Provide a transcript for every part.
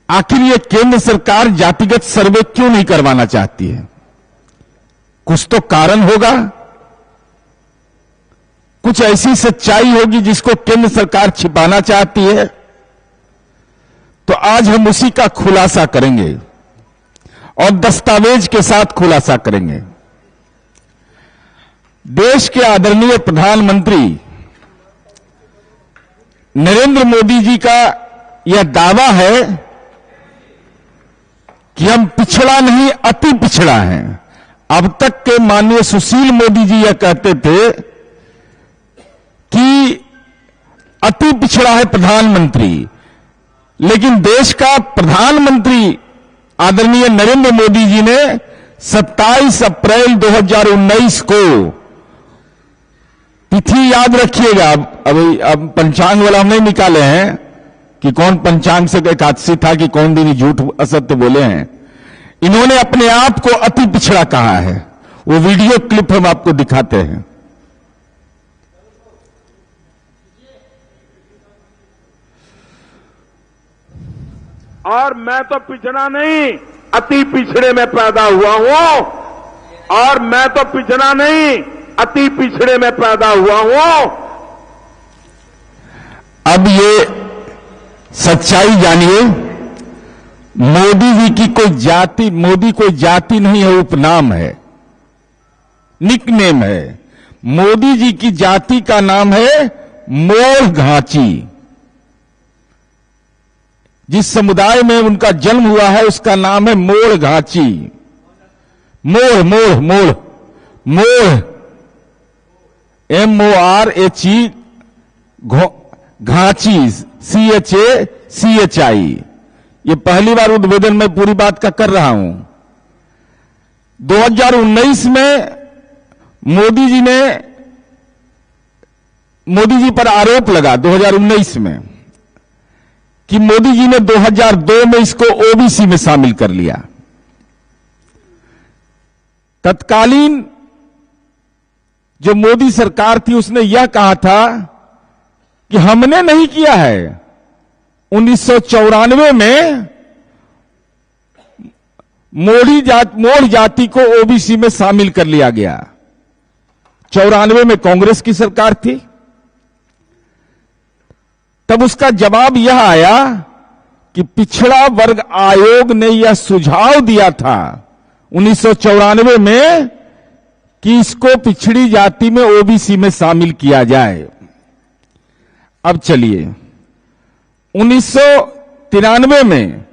आखिर ये केंद्र सरकार जातिगत सर्वे क्यों नहीं करवाना चाहती है? कुछ तो कारण होगा, कुछ ऐसी सच्चाई होगी जिसको केंद्र सरकार छिपाना चाहती है। तो आज हम उसी का खुलासा करेंगे और दस्तावेज के साथ खुलासा करेंगे। देश के आदरणीय प्रधानमंत्री नरेंद्र मोदी जी का यह दावा है कि हम पिछड़ा नहीं अति पिछड़ा हैं। अब तक के माननीय सुशील मोदी जी यह कहते थे कि अति पिछड़ा है प्रधानमंत्री, लेकिन देश का प्रधानमंत्री आदरणीय नरेंद्र मोदी जी ने 27 अप्रैल 2019 को, तिथि याद रखिएगा, अब पंचांग वाला हम नहीं निकाले हैं कि कौन पंचांग से एकादशी था कि कौन दिन झूठ असत्य बोले हैं। इन्होंने अपने आप को अति पिछड़ा कहा है। वो वीडियो क्लिप हम आपको दिखाते हैं। और मैं तो पिछड़ा नहीं अति पिछड़े में पैदा हुआ हूं, और मैं तो पिछड़ा नहीं अति पिछड़े में पैदा हुआ हूं। अब ये सच्चाई जानिए। मोदी जी की कोई जाति, मोदी कोई जाति नहीं है, उपनाम है, निकनेम है। मोदी जी की जाति का नाम है मोड़ घाची। जिस समुदाय में उनका जन्म हुआ है उसका नाम है मोड़ घाची। मोड़ मोड़ मोड़ मोड़ MORHE घाची CHI। ये पहली बार उद्बोधन में पूरी बात का कर रहा हूं। 2019 में मोदी जी पर आरोप लगा 2019 में कि मोदी जी ने 2002 में इसको OBC में शामिल कर लिया। तत्कालीन जो मोदी सरकार थी उसने यह कहा था कि हमने नहीं किया है। 1994 में मोड़ जाति को OBC में शामिल कर लिया गया। 94 में कांग्रेस की सरकार थी। तब उसका जवाब यह आया कि पिछड़ा वर्ग आयोग ने यह सुझाव दिया था 1994 में कि इसको पिछड़ी जाति में OBC में शामिल किया जाए। अब चलिए, 1993 में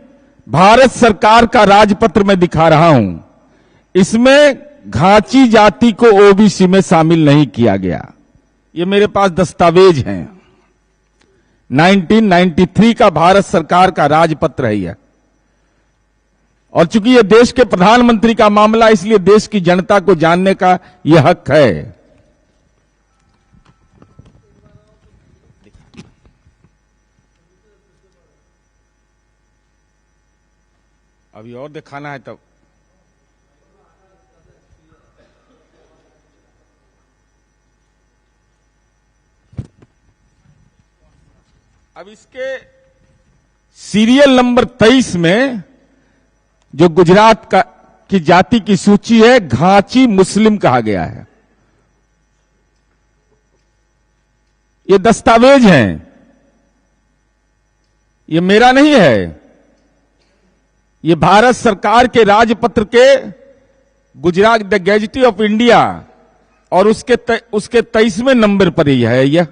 भारत सरकार का राजपत्र में दिखा रहा हूं, इसमें घाची जाति को OBC में शामिल नहीं किया गया। ये मेरे पास दस्तावेज हैं। 1993 का भारत सरकार का राजपत्र है यह। और चूंकि यह देश के प्रधानमंत्री का मामला, इसलिए देश की जनता को जानने का यह हक है। अभी और दिखाना है तब। अब इसके सीरियल नंबर 23 में जो गुजरात की जाति की सूची है, घाची मुस्लिम कहा गया है। ये दस्तावेज हैं, ये मेरा नहीं है। ये भारत सरकार के राजपत्र के गुजरात द गैजेटी ऑफ इंडिया और उसके 23वें नंबर पर ही है यह।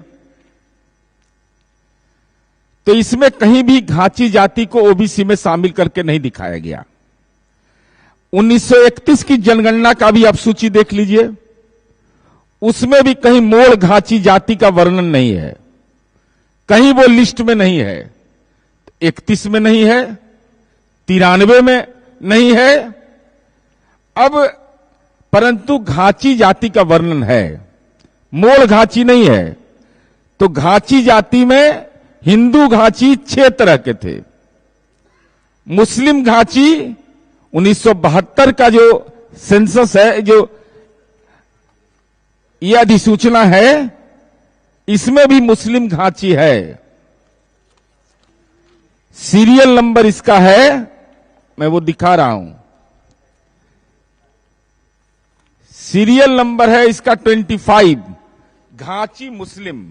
तो इसमें कहीं भी घाची जाति को OBC में शामिल करके नहीं दिखाया गया। 1931 की जनगणना का भी आप सूची देख लीजिए, उसमें भी कहीं मोड़ घाची जाति का वर्णन नहीं है, कहीं वो लिस्ट में नहीं है। 31 में नहीं है, 93 में नहीं है। अब परंतु घाची जाति का वर्णन है, मोड़ घाची नहीं है। तो घाची जाति में हिंदू घाची 6 तरह के थे। मुस्लिम घाची 1972 का जो सेंसस है, जो यह अधिसूचना है, इसमें भी मुस्लिम घाची है। सीरियल नंबर इसका है, मैं वो दिखा रहा हूं। सीरियल नंबर है इसका 25, घाची मुस्लिम।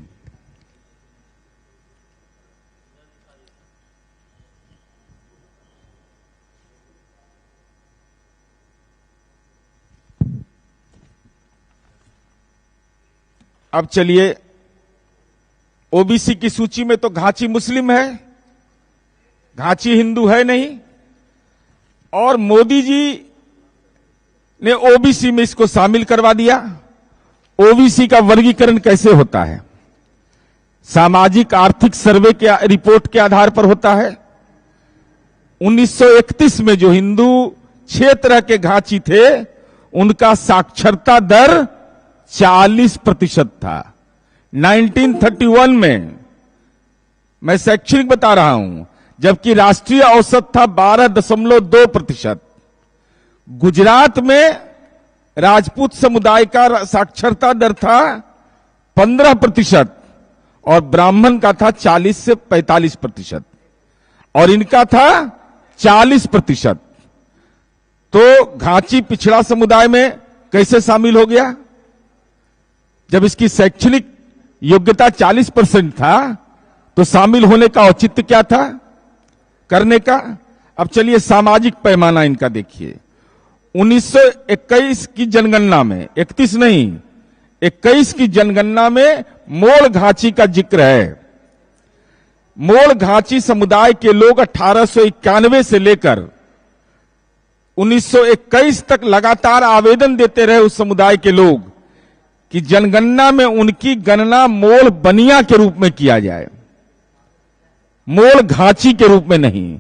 अब चलिए, ओबीसी की सूची में तो घाची मुस्लिम है, घाची हिंदू है नहीं, और मोदी जी ने ओबीसी में इसको शामिल करवा दिया। ओबीसी का वर्गीकरण कैसे होता है? सामाजिक आर्थिक सर्वे के रिपोर्ट के आधार पर होता है। 1931 में जो हिंदू 6 तरह के घाची थे, उनका साक्षरता दर 40% था। 1931 में, मैं शैक्षणिक बता रहा हूं, जबकि राष्ट्रीय औसत था 12.2%। गुजरात में राजपूत समुदाय का साक्षरता दर था 15% और ब्राह्मण का था 40 से 45%, और इनका था 40%। तो घाची पिछड़ा समुदाय में कैसे शामिल हो गया? जब इसकी शैक्षणिक योग्यता 40% था, तो शामिल होने का औचित्य क्या था करने का? अब चलिए सामाजिक पैमाना इनका देखिए। 1921 की जनगणना में, 31 नहीं, 21 की जनगणना में मोड़ घाची का जिक्र है। मोड़ घाची समुदाय के लोग 1891 से लेकर 1921 तक लगातार आवेदन देते रहे उस समुदाय के लोग कि जनगणना में उनकी गणना मोड़ बनिया के रूप में किया जाए, मोड़ घाची के रूप में नहीं।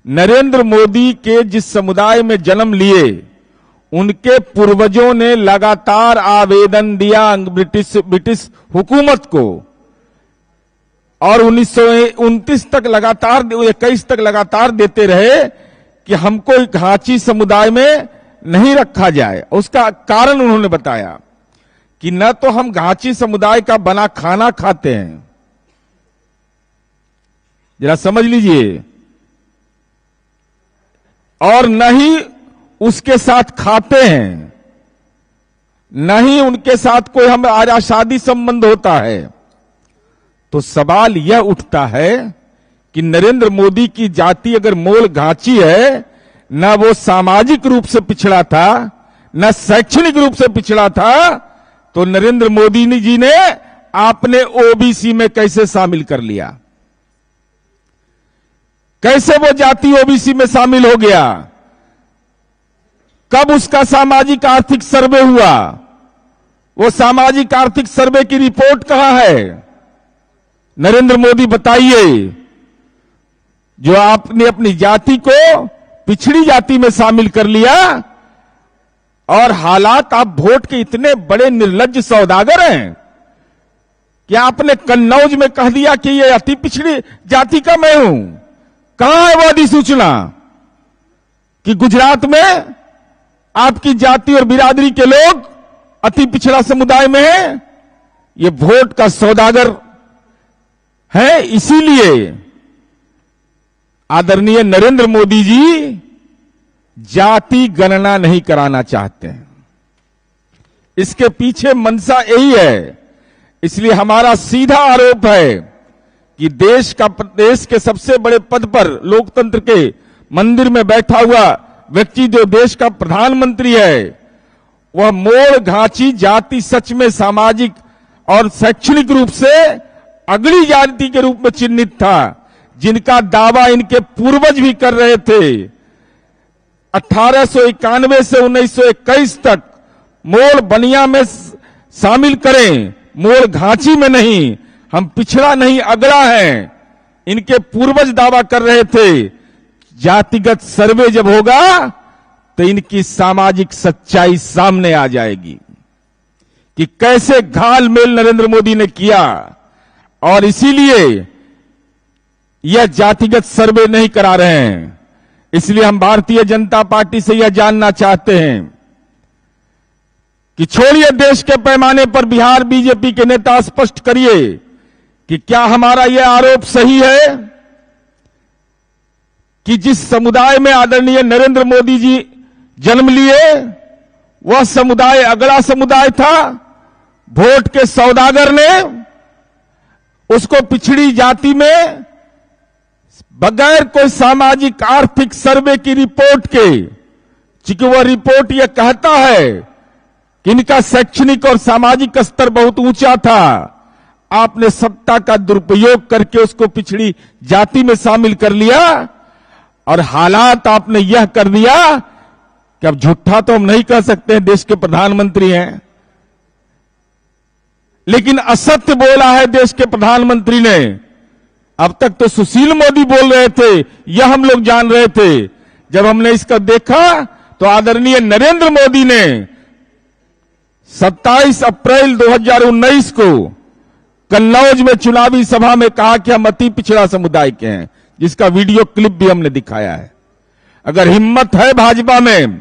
नरेंद्र मोदी के जिस समुदाय में जन्म लिए, उनके पूर्वजों ने लगातार आवेदन दिया ब्रिटिश हुकूमत को, और 1929 तक लगातार, 21 तक लगातार देते रहे कि हमको घाची समुदाय में नहीं रखा जाए। उसका कारण उन्होंने बताया कि न तो हम घाची समुदाय का बना खाना खाते हैं, जरा समझ लीजिए, और न ही उसके साथ खाते हैं, न ही उनके साथ कोई हमारा शादी संबंध होता है। तो सवाल यह उठता है कि नरेंद्र मोदी की जाति अगर मोल घाची है, न वो सामाजिक रूप से पिछड़ा था, न शैक्षणिक रूप से पिछड़ा था, तो नरेंद्र मोदी जी ने आपने ओबीसी में कैसे शामिल कर लिया? कैसे वो जाति ओबीसी में शामिल हो गया? कब उसका सामाजिक आर्थिक सर्वे हुआ? वो सामाजिक आर्थिक सर्वे की रिपोर्ट कहां है? नरेंद्र मोदी बताइए, जो आपने अपनी जाति को पिछड़ी जाति में शामिल कर लिया, और हालात, आप वोट के इतने बड़े निर्लज्ज सौदागर हैं कि आपने कन्नौज में कह दिया कि ये अति पिछड़ी जाति का मैं हूं। कहां है वो अधिसूचना कि गुजरात में आपकी जाति और बिरादरी के लोग अति पिछड़ा समुदाय में हैं? ये वोट का सौदागर है। इसीलिए आदरणीय नरेंद्र मोदी जी जाति गणना नहीं कराना चाहते हैं। इसके पीछे मंशा यही है। इसलिए हमारा सीधा आरोप है कि देश के सबसे बड़े पद पर, लोकतंत्र के मंदिर में बैठा हुआ व्यक्ति, जो देश का प्रधानमंत्री है, वह मोड़ घाची जाति सच में सामाजिक और शैक्षणिक रूप से अगली जाति के रूप में चिन्हित था, जिनका दावा इनके पूर्वज भी कर रहे थे। 1891 से 1921 तक मोड़ बनिया में शामिल करें, मोड़ घाची में नहीं, हम पिछड़ा नहीं अगड़ा है, इनके पूर्वज दावा कर रहे थे। जातिगत सर्वे जब होगा तो इनकी सामाजिक सच्चाई सामने आ जाएगी कि कैसे घाल मेल नरेंद्र मोदी ने किया, और इसीलिए यह जातिगत सर्वे नहीं करा रहे हैं। इसलिए हम भारतीय जनता पार्टी से यह जानना चाहते हैं कि छोड़िए देश के पैमाने पर बिहार बीजेपी के नेता स्पष्ट करिए कि क्या हमारा यह आरोप सही है कि जिस समुदाय में आदरणीय नरेंद्र मोदी जी जन्म लिए वह समुदाय अगला समुदाय था। वोट के सौदागर ने उसको पिछड़ी जाति में बगैर कोई सामाजिक आर्थिक सर्वे की रिपोर्ट के, चूंकि वह रिपोर्ट यह कहता है कि इनका शैक्षणिक और सामाजिक स्तर बहुत ऊंचा था, आपने सत्ता का दुरुपयोग करके उसको पिछड़ी जाति में शामिल कर लिया और हालात आपने यह कर दिया कि अब झूठा तो हम नहीं कह सकते हैं, देश के प्रधानमंत्री हैं, लेकिन असत्य बोला है देश के प्रधानमंत्री ने। अब तक तो सुशील मोदी बोल रहे थे, यह हम लोग जान रहे थे। जब हमने इसका देखा तो आदरणीय नरेंद्र मोदी ने 27 अप्रैल 2019 को कन्नौज में चुनावी सभा में कहा कि हम अति पिछड़ा समुदाय के हैं, जिसका वीडियो क्लिप भी हमने दिखाया है। अगर हिम्मत है भाजपा में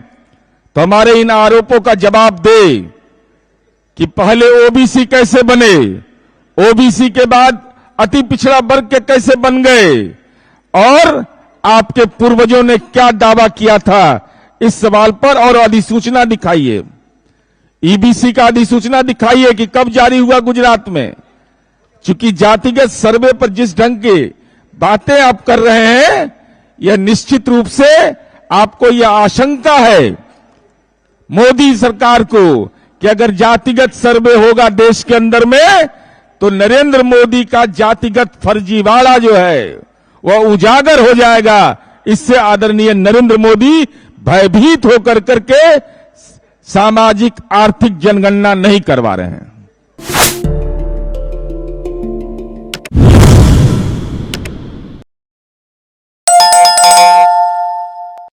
तो हमारे इन आरोपों का जवाब दे कि पहले ओबीसी कैसे बने, ओबीसी के बाद अति पिछड़ा वर्ग के कैसे बन गए और आपके पूर्वजों ने क्या दावा किया था इस सवाल पर, और अधिसूचना दिखाइए, ईबीसी का अधिसूचना दिखाइए कि कब जारी हुआ गुजरात में। चूंकि जातिगत सर्वे पर जिस ढंग की बातें आप कर रहे हैं, यह निश्चित रूप से आपको यह आशंका है मोदी सरकार को कि अगर जातिगत सर्वे होगा देश के अंदर में तो नरेंद्र मोदी का जातिगत फर्जीवाड़ा जो है वह उजागर हो जाएगा। इससे आदरणीय नरेंद्र मोदी भयभीत होकर करके सामाजिक आर्थिक जनगणना नहीं करवा रहे हैं।